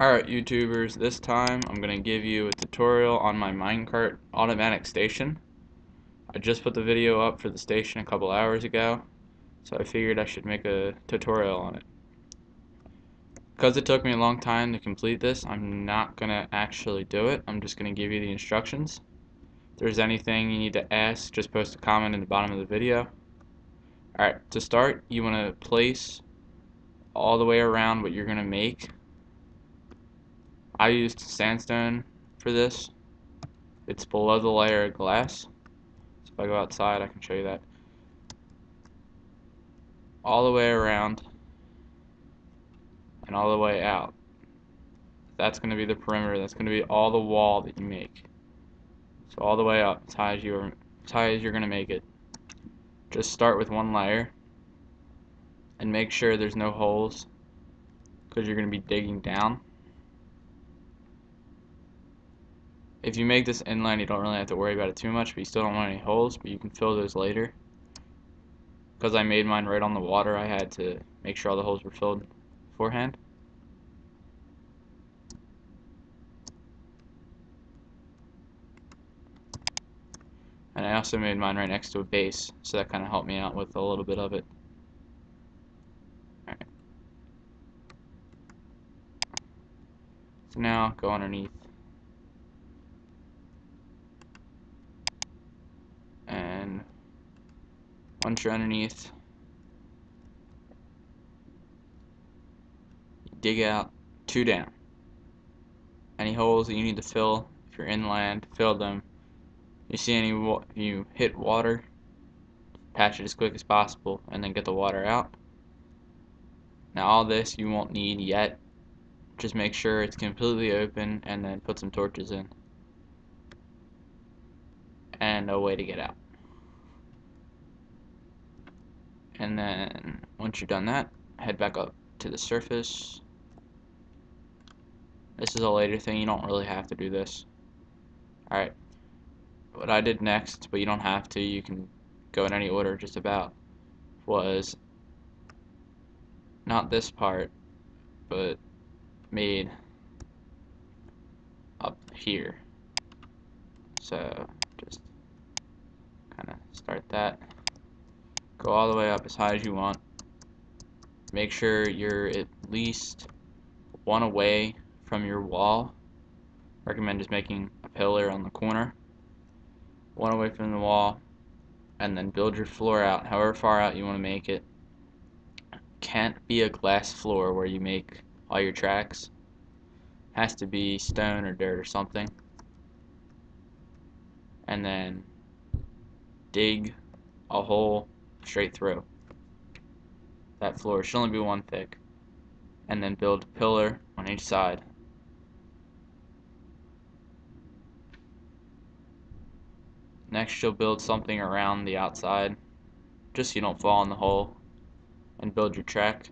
Alright YouTubers, this time I'm going to give you a tutorial on my minecart automatic station. I just put the video up for the station a couple hours ago, so I figured I should make a tutorial on it. Because it took me a long time to complete this, I'm not going to actually do it. I'm just going to give you the instructions. If there's anything you need to ask, just post a comment in the bottom of the video. Alright, to start, you want to place all the way around what you're going to make. I used sandstone for this. It's below the layer of glass. So if I go outside, I can show you that. All the way around and all the way out. That's going to be the perimeter. That's going to be all the wall that you make. So all the way up, as high as you're going to make it. Just start with one layer and make sure there's no holes, because you're going to be digging down. If you make this inline, you don't really have to worry about it too much, but you still don't want any holes, but you can fill those later. Because I made mine right on the water, I had to make sure all the holes were filled beforehand. And I also made mine right next to a base, so that kind of helped me out with a little bit of it. Alright. So now go underneath. And once you're underneath, you dig out 2 down. Any holes that you need to fill, if you're inland, fill them. You see any, if you hit water, patch it as quick as possible and then get the water out. Now all this you won't need yet. Just make sure it's completely open and then put some torches in. And a way to get out. And then once you're done that, head back up to the surface. This is a later thing, you don't really have to do this. Alright. What I did next, but you don't have to, you can go in any order just about, was not this part, but made up here. So just kind of start that. Go all the way up as high as you want. Make sure you're at least one away from your wall. Recommend just making a pillar on the corner. One away from the wall, and then build your floor out however far out you want to make it. Can't be a glass floor where you make all your tracks. Has to be stone or dirt or something. And then dig a hole straight through. That floor should only be 1 thick. And then build a pillar on each side. Next you'll build something around the outside, just so you don't fall in the hole, and build your track.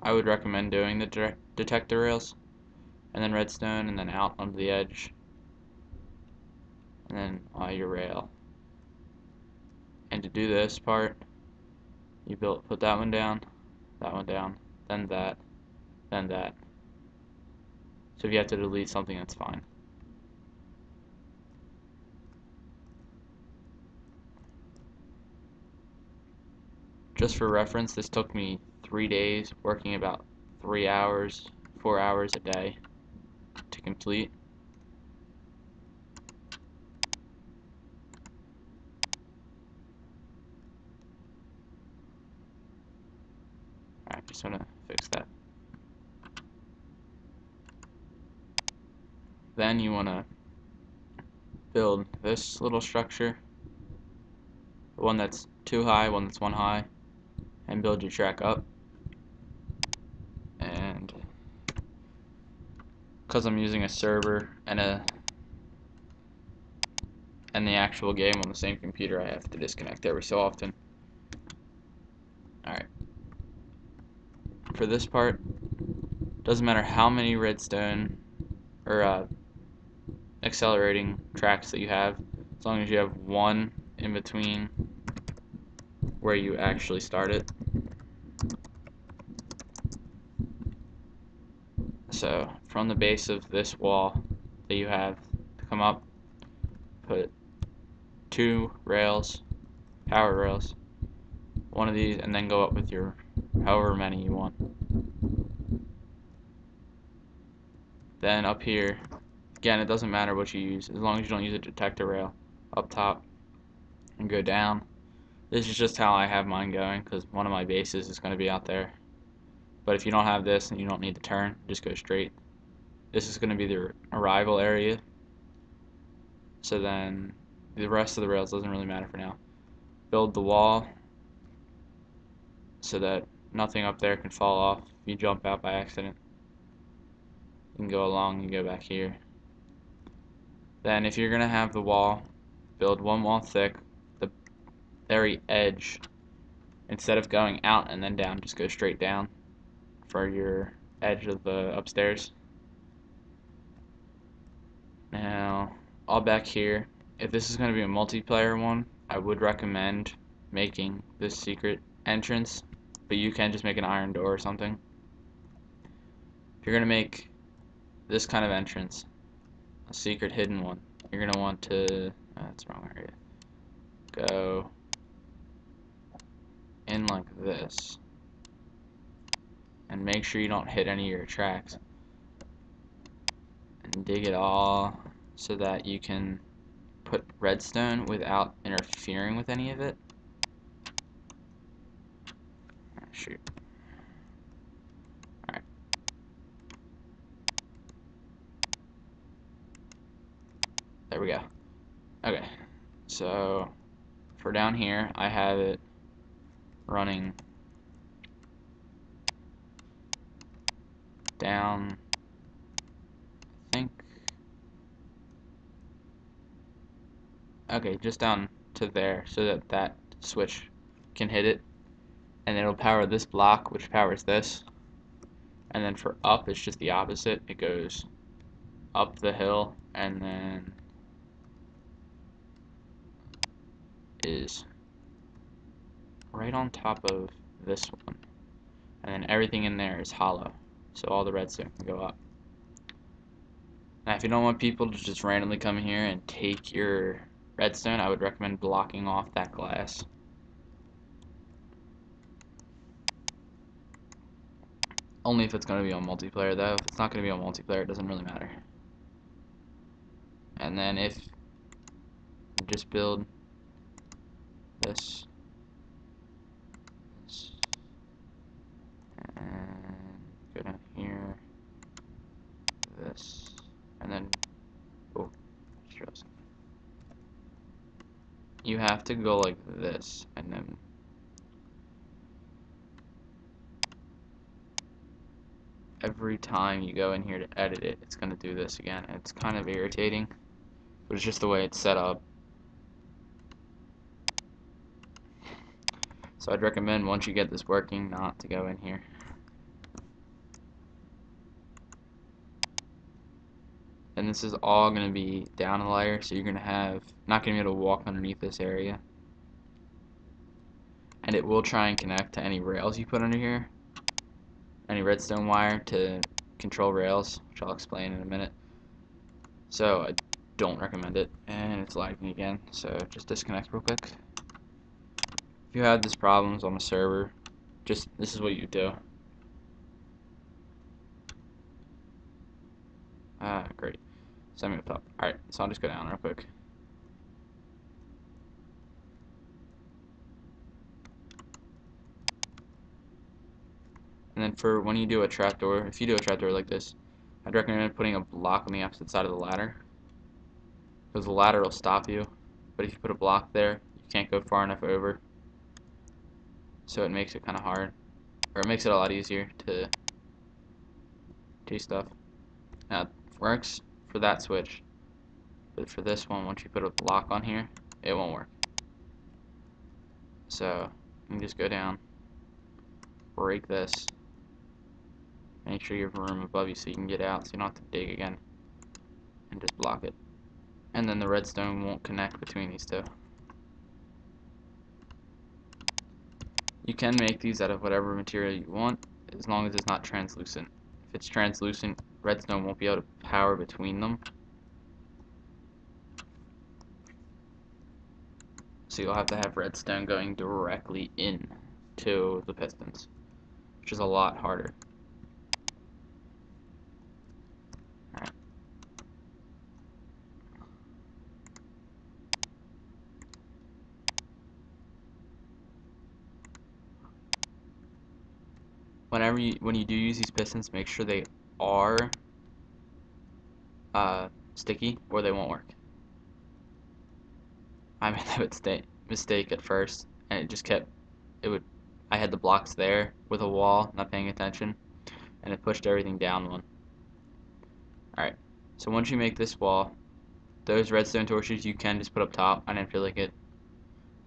I would recommend doing the detector rails, and then redstone, and then out onto the edge, and then your rail. And to do this part, you put that one down, then that, then that. So if you have to delete something, that's fine. Just for reference, this took me 3 days, working about 3 hours, 4 hours a day to complete. Alright, just want to fix that. Then you want to build this little structure, the one that's 2 high, one that's 1 high, and build your track up. And because I'm using a server and the actual game on the same computer, I have to disconnect every so often. Alright. For this part, doesn't matter how many redstone or accelerating tracks that you have, as long as you have one in between where you actually start it. So from the base of this wall that you have, come up, put 2 rails, power rails, one of these, and then go up with your however many you want. Then up here, again, it doesn't matter what you use, as long as you don't use a detector rail. Up top, and go down. This is just how I have mine going, because one of my bases is going to be out there. But if you don't have this and you don't need to turn, just go straight. This is going to be the arrival area. So then the rest of the rails doesn't really matter for now. Build the wall so that nothing up there can fall off if you jump out by accident. You can go along and go back here. Then if you're going to have the wall, build one wall thick, the very edge. Instead of going out and then down, just go straight down for your edge of the upstairs. Now, all back here, if this is going to be a multiplayer one, I would recommend making this secret entrance, but you can just make an iron door or something. If you're going to make this kind of entrance, a secret hidden one, you're going to want to, that's the wrong area, go in like this, and make sure you don't hit any of your tracks, and dig it all so that you can put redstone without interfering with any of it. Shoot. Alright. There we go. Okay. So, for down here, I have it running down, I think. Okay, just down to there so that that switch can hit it. And it'll power this block, which powers this. And then for up, it's just the opposite. It goes up the hill and then is right on top of this one. And then everything in there is hollow, so all the redstone can go up. Now if you don't want people to just randomly come in here and take your redstone, I would recommend blocking off that glass. Only if it's going to be on multiplayer though. If it's not going to be on multiplayer, it doesn't really matter. And then if you just build this, and go down here, this, and then, oh, stress. You have to go like this, and then every time you go in here to edit it, it's going to do this again. It's kind of irritating, but it's just the way it's set up. So I'd recommend once you get this working not to go in here. And this is all going to be down a layer, so you're going to have, not going to be able to walk underneath this area. And it will try and connect to any rails you put under here. Any redstone wire to control rails, which I'll explain in a minute. So I don't recommend it, and it's lagging again, so just disconnect real quick. If you have these problems on a server, this is what you do. Great. Send me up top. Alright, so I'll just go down real quick. And then for when you do a trapdoor, if you do a trapdoor like this, I'd recommend putting a block on the opposite side of the ladder, because the ladder will stop you. But if you put a block there, you can't go far enough over. So it makes it kind of hard, or it makes it a lot easier to do stuff. Now it works for that switch, but for this one, once you put a block on here, it won't work. So you can just go down, break this, make sure you have room above you so you can get out so you don't have to dig again, and just block it. And then the redstone won't connect between these two. You can make these out of whatever material you want, as long as it's not translucent, If it's translucent, redstone won't be able to power between them. So you'll have to have redstone going directly in to the pistons, which is a lot harder. Alright. When you do use these pistons, make sure they are sticky or they won't work. I made that mistake at first, and it just kept, I had the blocks there with a wall, not paying attention, and it pushed everything down one. Alright, so once you make this wall, those redstone torches you can just put up top. I didn't feel like it,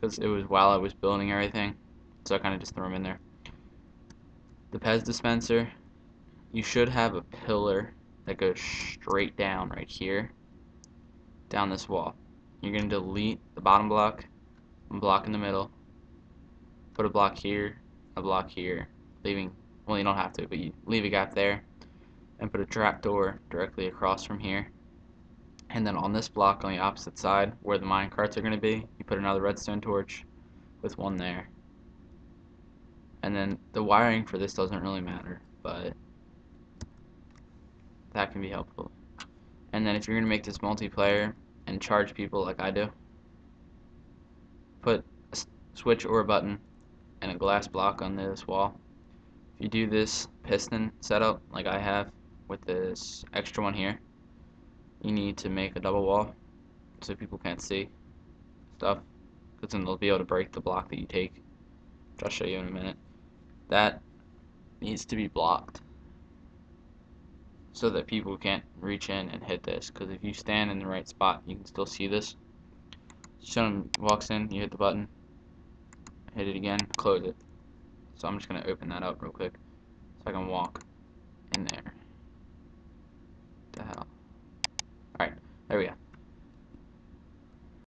because it was while I was building everything, so I kind of just threw them in there. The Pez dispenser, you should have a pillar that goes straight down right here, down this wall. You're going to delete the bottom block, one block in the middle, put a block here, leaving, well, you don't have to, but you leave a gap there, and put a trap door directly across from here. And then on this block on the opposite side, where the mine carts are going to be, you put another redstone torch with one there. And then the wiring for this doesn't really matter, but that can be helpful. And then if you're going to make this multiplayer and charge people like I do, put a switch or a button and a glass block on this wall. If you do this piston setup like I have with this extra one here, you need to make a double wall so people can't see stuff, because then they'll be able to break the block that you take, which I'll show you in a minute. That needs to be blocked so that people can't reach in and hit this, because if you stand in the right spot you can still see this. Someone walks in, you hit the button, hit it again, close it. So I'm just going to open that up real quick so I can walk in there.